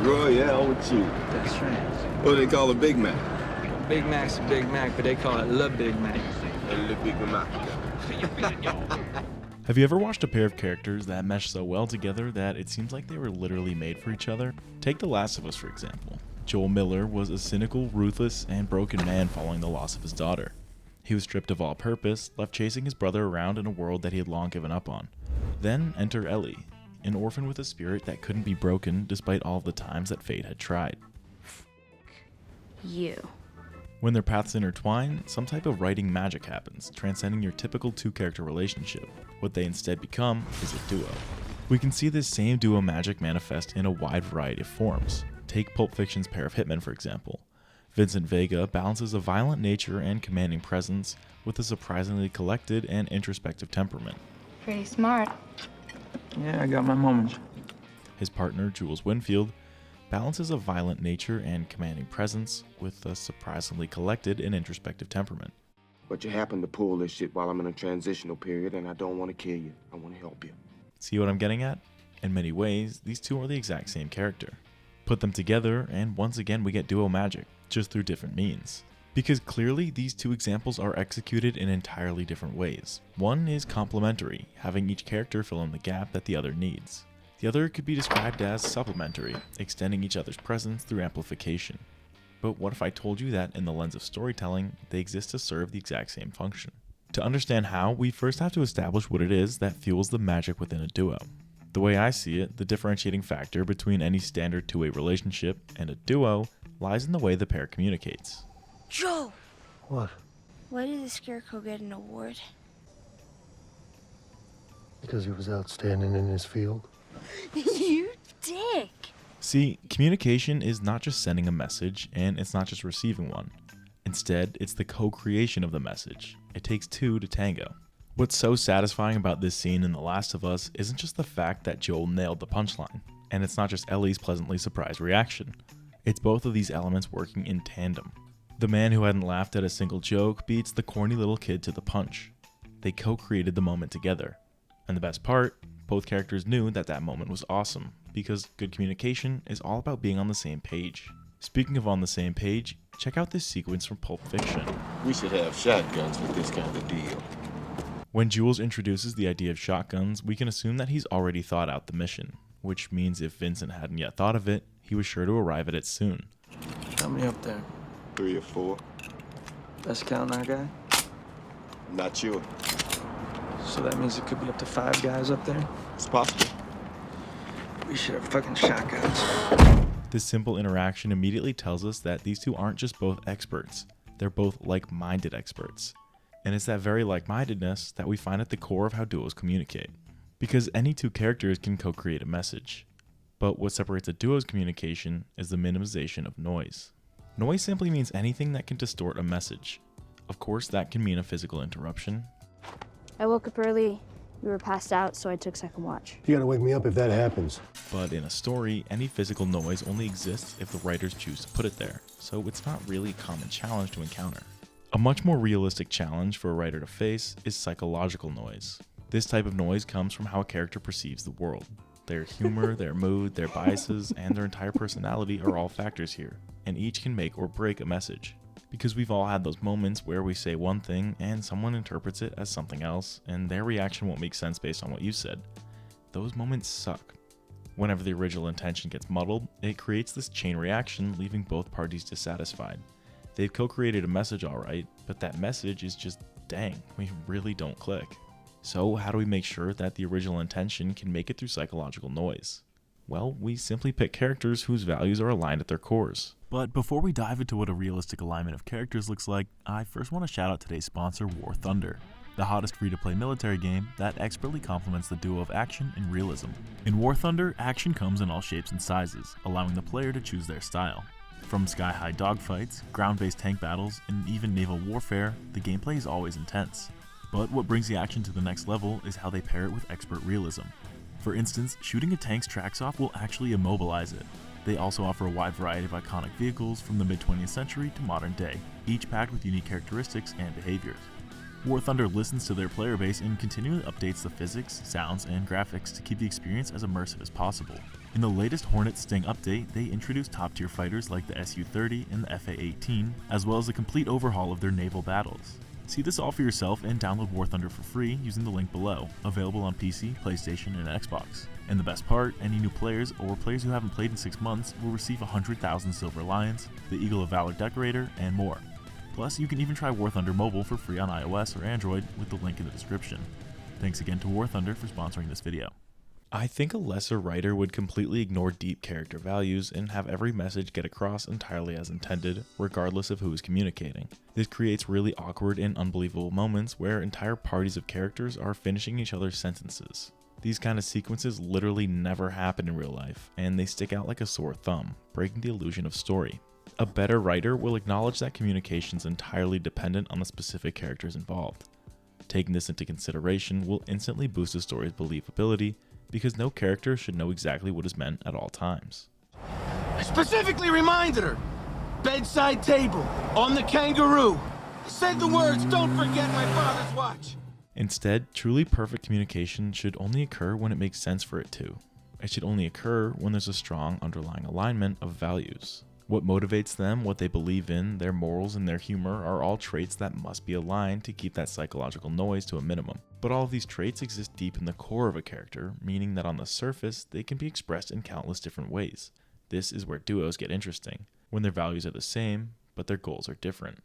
Royale with you. That's right. What do they call a Big Mac? Big Mac's a Big Mac, but they call it Le Big Mac. Le Big Mac. Have you ever watched a pair of characters that mesh so well together that it seems like they were literally made for each other? Take The Last of Us, for example. Joel Miller was a cynical, ruthless, and broken man following the loss of his daughter. He was stripped of all purpose, left chasing his brother around in a world that he had long given up on. Then enter Ellie, an orphan with a spirit that couldn't be broken despite all the times that fate had tried. You. When their paths intertwine, some type of writing magic happens, transcending your typical two-character relationship. What they instead become is a duo. We can see this same duo magic manifest in a wide variety of forms. Take Pulp Fiction's pair of hitmen, for example. Vincent Vega balances a violent nature and commanding presence with a surprisingly collected and introspective temperament. Pretty smart. Yeah, I got my moments. His partner, Jules Winfield, balances a violent nature and commanding presence with a surprisingly collected and introspective temperament. But you happen to pull this shit while I'm in a transitional period, and I don't want to kill you. I want to help you. See what I'm getting at? In many ways, these two are the exact same character. Put them together, and once again we get duo magic, just through different means. Because clearly these two examples are executed in entirely different ways. One is complementary, having each character fill in the gap that the other needs. The other could be described as supplementary, extending each other's presence through amplification. But what if I told you that in the lens of storytelling, they exist to serve the exact same function? To understand how, we first have to establish what it is that fuels the magic within a duo. The way I see it, the differentiating factor between any standard two-way relationship and a duo lies in the way the pair communicates. Joe! What? Why did the Scarecrow get an award? Because he was outstanding in his field? You dick! See, communication is not just sending a message, and it's not just receiving one. Instead, it's the co-creation of the message. It takes two to tango. What's so satisfying about this scene in The Last of Us isn't just the fact that Joel nailed the punchline, and it's not just Ellie's pleasantly surprised reaction. It's both of these elements working in tandem. The man who hadn't laughed at a single joke beats the corny little kid to the punch. They co-created the moment together. And the best part, both characters knew that that moment was awesome, because good communication is all about being on the same page. Speaking of on the same page, check out this sequence from Pulp Fiction. We should have shotguns with this kind of deal. When Jules introduces the idea of shotguns, we can assume that he's already thought out the mission, which means if Vincent hadn't yet thought of it, he was sure to arrive at it soon. How many up there? 3 or 4. Best count our guy? Not sure. So that means it could be up to 5 guys up there? It's possible. We should have fucking shotguns. This simple interaction immediately tells us that these two aren't just both experts, they're both like-minded experts. And it's that very like-mindedness that we find at the core of how duos communicate. Because any two characters can co-create a message. But what separates a duo's communication is the minimization of noise. Noise simply means anything that can distort a message. Of course, that can mean a physical interruption. I woke up early. We were passed out, so I took second watch. You gotta wake me up if that happens. But in a story, any physical noise only exists if the writers choose to put it there, so it's not really a common challenge to encounter. A much more realistic challenge for a writer to face is psychological noise. This type of noise comes from how a character perceives the world. Their humor, their mood, their biases, and their entire personality are all factors here, and each can make or break a message. Because we've all had those moments where we say one thing and someone interprets it as something else, and their reaction won't make sense based on what you said. Those moments suck. Whenever the original intention gets muddled, it creates this chain reaction, leaving both parties dissatisfied. They've co-created a message alright, but that message is just, dang, we really don't click. So how do we make sure that the original intention can make it through psychological noise? Well, we simply pick characters whose values are aligned at their cores. But before we dive into what a realistic alignment of characters looks like, I first want to shout out today's sponsor, War Thunder, the hottest free-to-play military game that expertly complements the duo of action and realism. In War Thunder, action comes in all shapes and sizes, allowing the player to choose their style. From sky-high dogfights, ground-based tank battles, and even naval warfare, the gameplay is always intense. But what brings the action to the next level is how they pair it with expert realism. For instance, shooting a tank's tracks off will actually immobilize it. They also offer a wide variety of iconic vehicles from the mid-20th century to modern day, each packed with unique characteristics and behaviors. War Thunder listens to their player base and continually updates the physics, sounds, and graphics to keep the experience as immersive as possible. In the latest Hornet Sting update, they introduced top-tier fighters like the Su-30 and the Fa-18, as well as a complete overhaul of their naval battles. See this all for yourself and download War Thunder for free using the link below, available on PC, PlayStation, and Xbox. And the best part, any new players or players who haven't played in 6 months will receive 100,000 Silver Lions, the Eagle of Valor Decorator, and more. Plus, you can even try War Thunder Mobile for free on iOS or Android with the link in the description. Thanks again to War Thunder for sponsoring this video. I think a lesser writer would completely ignore deep character values and have every message get across entirely as intended, regardless of who is communicating. This creates really awkward and unbelievable moments where entire parties of characters are finishing each other's sentences. These kind of sequences literally never happen in real life, and they stick out like a sore thumb, breaking the illusion of story. A better writer will acknowledge that communication is entirely dependent on the specific characters involved. Taking this into consideration will instantly boost a story's believability, because no character should know exactly what is meant at all times. I specifically reminded her. Bedside table, on the kangaroo. Said the words, don't forget my father's watch. Instead, truly perfect communication should only occur when it makes sense for it to. It should only occur when there's a strong underlying alignment of values. What motivates them, what they believe in, their morals, and their humor are all traits that must be aligned to keep that psychological noise to a minimum. But all of these traits exist deep in the core of a character, meaning that on the surface, they can be expressed in countless different ways. This is where duos get interesting, when their values are the same, but their goals are different.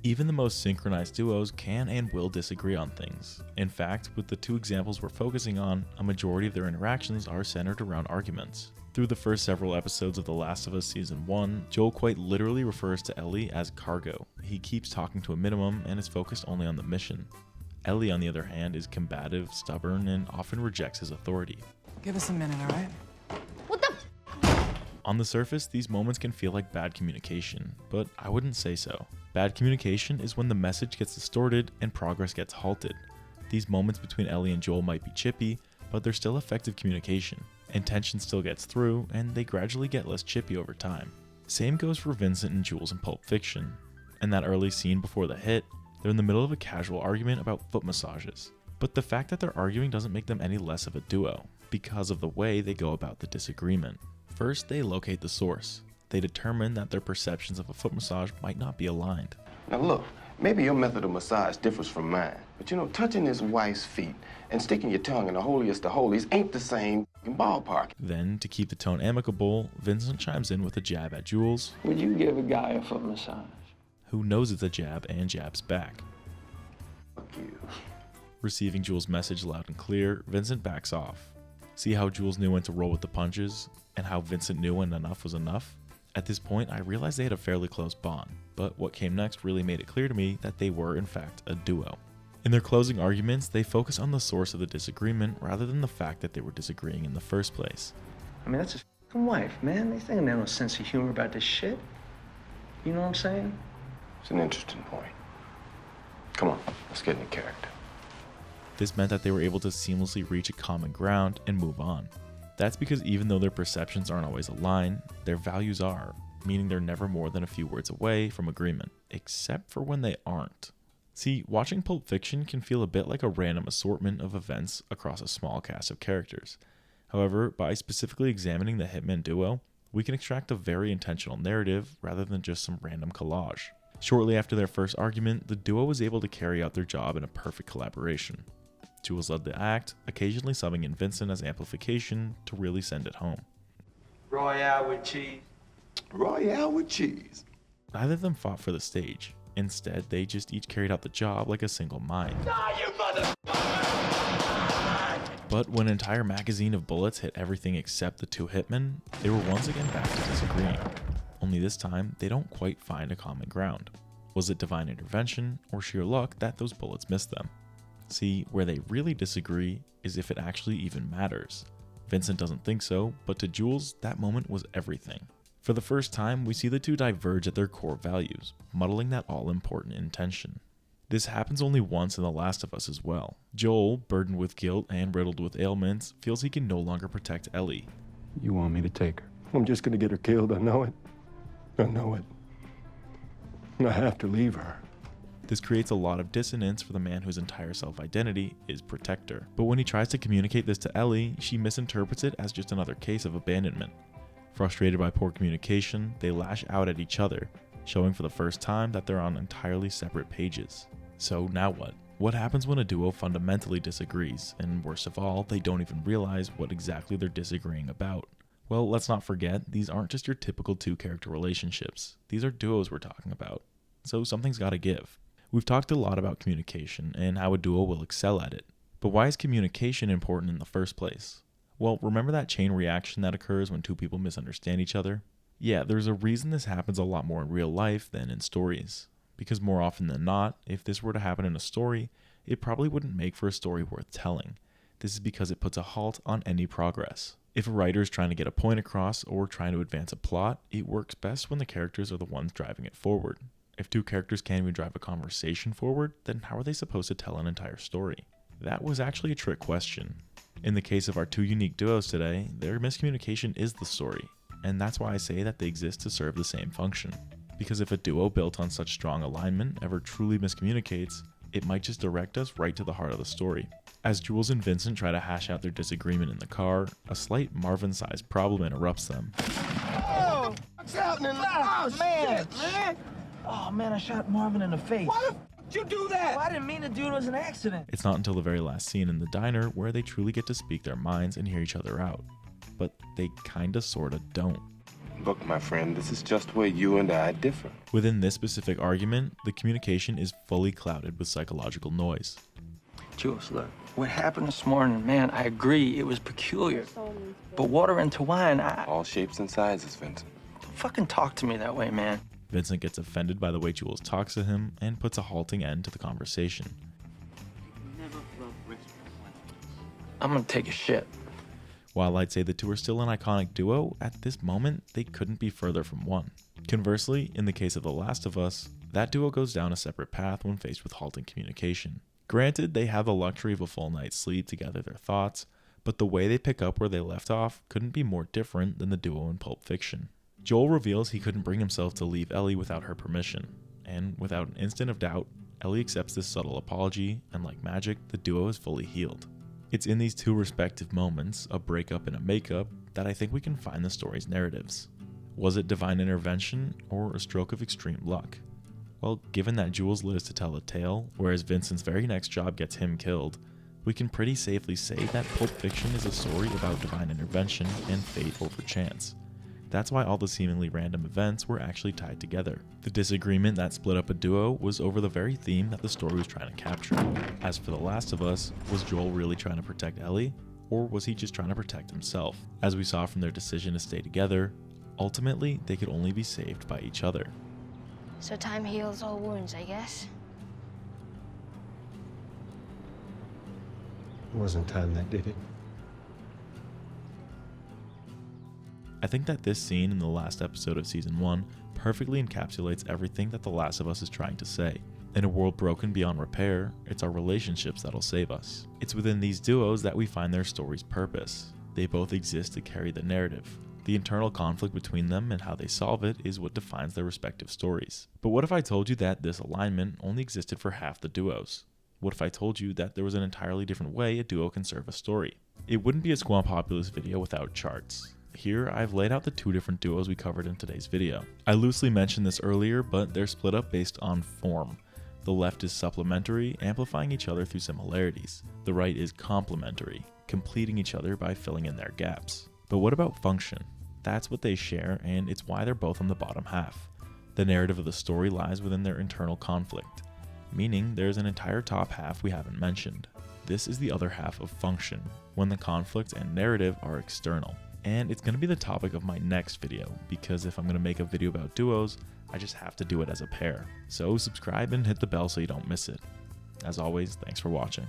Even the most synchronized duos can and will disagree on things. In fact, with the 2 examples we're focusing on, a majority of their interactions are centered around arguments. Through the first several episodes of The Last of Us Season 1, Joel quite literally refers to Ellie as cargo. He keeps talking to a minimum and is focused only on the mission. Ellie, on the other hand, is combative, stubborn, and often rejects his authority. Give us a minute, alright? What the? On the surface, these moments can feel like bad communication, but I wouldn't say so. Bad communication is when the message gets distorted and progress gets halted. These moments between Ellie and Joel might be chippy, but they're still effective communication. Intention still gets through, and they gradually get less chippy over time. Same goes for Vincent and Jules in Pulp Fiction. In that early scene before the hit, they're in the middle of a casual argument about foot massages. But the fact that they're arguing doesn't make them any less of a duo, because of the way they go about the disagreement. First, they locate the source. They determine that their perceptions of a foot massage might not be aligned. Now look, maybe your method of massage differs from mine, but you know, touching his wife's feet and sticking your tongue in the holiest of holies ain't the same ballpark. Then, to keep the tone amicable, Vincent chimes in with a jab at Jules, Would you give a guy a foot massage? who knows it's a jab and jabs back. Fuck you. Receiving Jules' message loud and clear, Vincent backs off. See how Jules knew when to roll with the punches, and how Vincent knew when enough was enough? At this point, I realized they had a fairly close bond, but what came next really made it clear to me that they were, in fact, a duo. In their closing arguments, they focus on the source of the disagreement rather than the fact that they were disagreeing in the first place. I mean, that's his fucking wife, man. They think they have no sense of humor about this shit. You know what I'm saying? It's an interesting point. Come on, let's get into character. This meant that they were able to seamlessly reach a common ground and move on. That's because even though their perceptions aren't always aligned, their values are, meaning they're never more than a few words away from agreement, except for when they aren't. See, watching Pulp Fiction can feel a bit like a random assortment of events across a small cast of characters. However, by specifically examining the hitman duo, we can extract a very intentional narrative rather than just some random collage. Shortly after their first argument, the duo was able to carry out their job in a perfect collaboration. Jules led the act, occasionally subbing in Vincent as amplification to really send it home. Royale with cheese. Royale with cheese. Neither of them fought for the stage. Instead, they just each carried out the job like a single mind. But when an entire magazine of bullets hit everything except the 2 hitmen, they were once again back to disagreeing. Only this time, they don't quite find a common ground. Was it divine intervention or sheer luck that those bullets missed them? See, where they really disagree is if it actually even matters. Vincent doesn't think so, but to Jules, that moment was everything. For the first time, we see the 2 diverge at their core values, muddling that all-important intention. This happens only once in The Last of Us as well. Joel, burdened with guilt and riddled with ailments, feels he can no longer protect Ellie. You want me to take her? I'm just gonna get her killed, I know it. I know it. I have to leave her. This creates a lot of dissonance for the man whose entire self-identity is protector. But when he tries to communicate this to Ellie, she misinterprets it as just another case of abandonment. Frustrated by poor communication, they lash out at each other, showing for the first time that they're on entirely separate pages. So now what? What happens when a duo fundamentally disagrees, and worst of all, they don't even realize what exactly they're disagreeing about? Well, let's not forget, these aren't just your typical two-character relationships. These are duos we're talking about. So something's gotta give. We've talked a lot about communication and how a duo will excel at it. But why is communication important in the first place? Well, remember that chain reaction that occurs when two people misunderstand each other? Yeah, there's a reason this happens a lot more in real life than in stories. Because more often than not, if this were to happen in a story, it probably wouldn't make for a story worth telling. This is because it puts a halt on any progress. If a writer is trying to get a point across or trying to advance a plot, it works best when the characters are the ones driving it forward. If two characters can't even drive a conversation forward, then how are they supposed to tell an entire story? That was actually a trick question. In the case of our two unique duos today, their miscommunication is the story, and that's why I say that they exist to serve the same function. Because if a duo built on such strong alignment ever truly miscommunicates, it might just direct us right to the heart of the story. As Jules and Vincent try to hash out their disagreement in the car, a slight Marvin-sized problem interrupts them. Oh, what's happening? Oh, man, man. Oh, man, I shot Marvin in the face. Why the f*** did you do that? Well, I didn't mean to do it. It was an accident. It's not until the very last scene in the diner where they truly get to speak their minds and hear each other out. But they kinda sorta don't. Look, my friend, this is just where you and I differ. Within this specific argument, the communication is fully clouded with psychological noise. Jules, look, what happened this morning, man, I agree, it was peculiar. But water into wine, All shapes and sizes, Vincent. Don't fucking talk to me that way, man. Vincent gets offended by the way Jules talks to him and puts a halting end to the conversation. I'm gonna take a shit. While I'd say the two are still an iconic duo, at this moment, they couldn't be further from one. Conversely, in the case of The Last of Us, that duo goes down a separate path when faced with halting communication. Granted, they have the luxury of a full night's sleep to gather their thoughts, but the way they pick up where they left off couldn't be more different than the duo in Pulp Fiction. Joel reveals he couldn't bring himself to leave Ellie without her permission, and without an instant of doubt, Ellie accepts this subtle apology, and like magic, the duo is fully healed. It's in these two respective moments, a breakup and a makeup, that I think we can find the story's narratives. Was it divine intervention or a stroke of extreme luck? Well, given that Jules lives to tell a tale, whereas Vincent's very next job gets him killed, we can pretty safely say that Pulp Fiction is a story about divine intervention and fate over chance. That's why all the seemingly random events were actually tied together. The disagreement that split up a duo was over the very theme that the story was trying to capture. As for The Last of Us, was Joel really trying to protect Ellie, or was he just trying to protect himself? As we saw from their decision to stay together, ultimately they could only be saved by each other. So time heals all wounds, I guess. It wasn't time that did it. I think that this scene in the last episode of Season 1 perfectly encapsulates everything that The Last of Us is trying to say. In a world broken beyond repair, it's our relationships that'll save us. It's within these duos that we find their story's purpose. They both exist to carry the narrative. The internal conflict between them and how they solve it is what defines their respective stories. But what if I told you that this alignment only existed for half the duos? What if I told you that there was an entirely different way a duo can serve a story? It wouldn't be a Squam Populous video without charts. Here, I've laid out the two different duos we covered in today's video. I loosely mentioned this earlier, but they're split up based on form. The left is supplementary, amplifying each other through similarities. The right is complementary, completing each other by filling in their gaps. But what about function? That's what they share, and it's why they're both on the bottom half. The narrative of the story lies within their internal conflict, meaning there's an entire top half we haven't mentioned. This is the other half of function, when the conflict and narrative are external. And it's going to be the topic of my next video, because if I'm going to make a video about duos, I just have to do it as a pair. So subscribe and hit the bell so you don't miss it. As always, thanks for watching.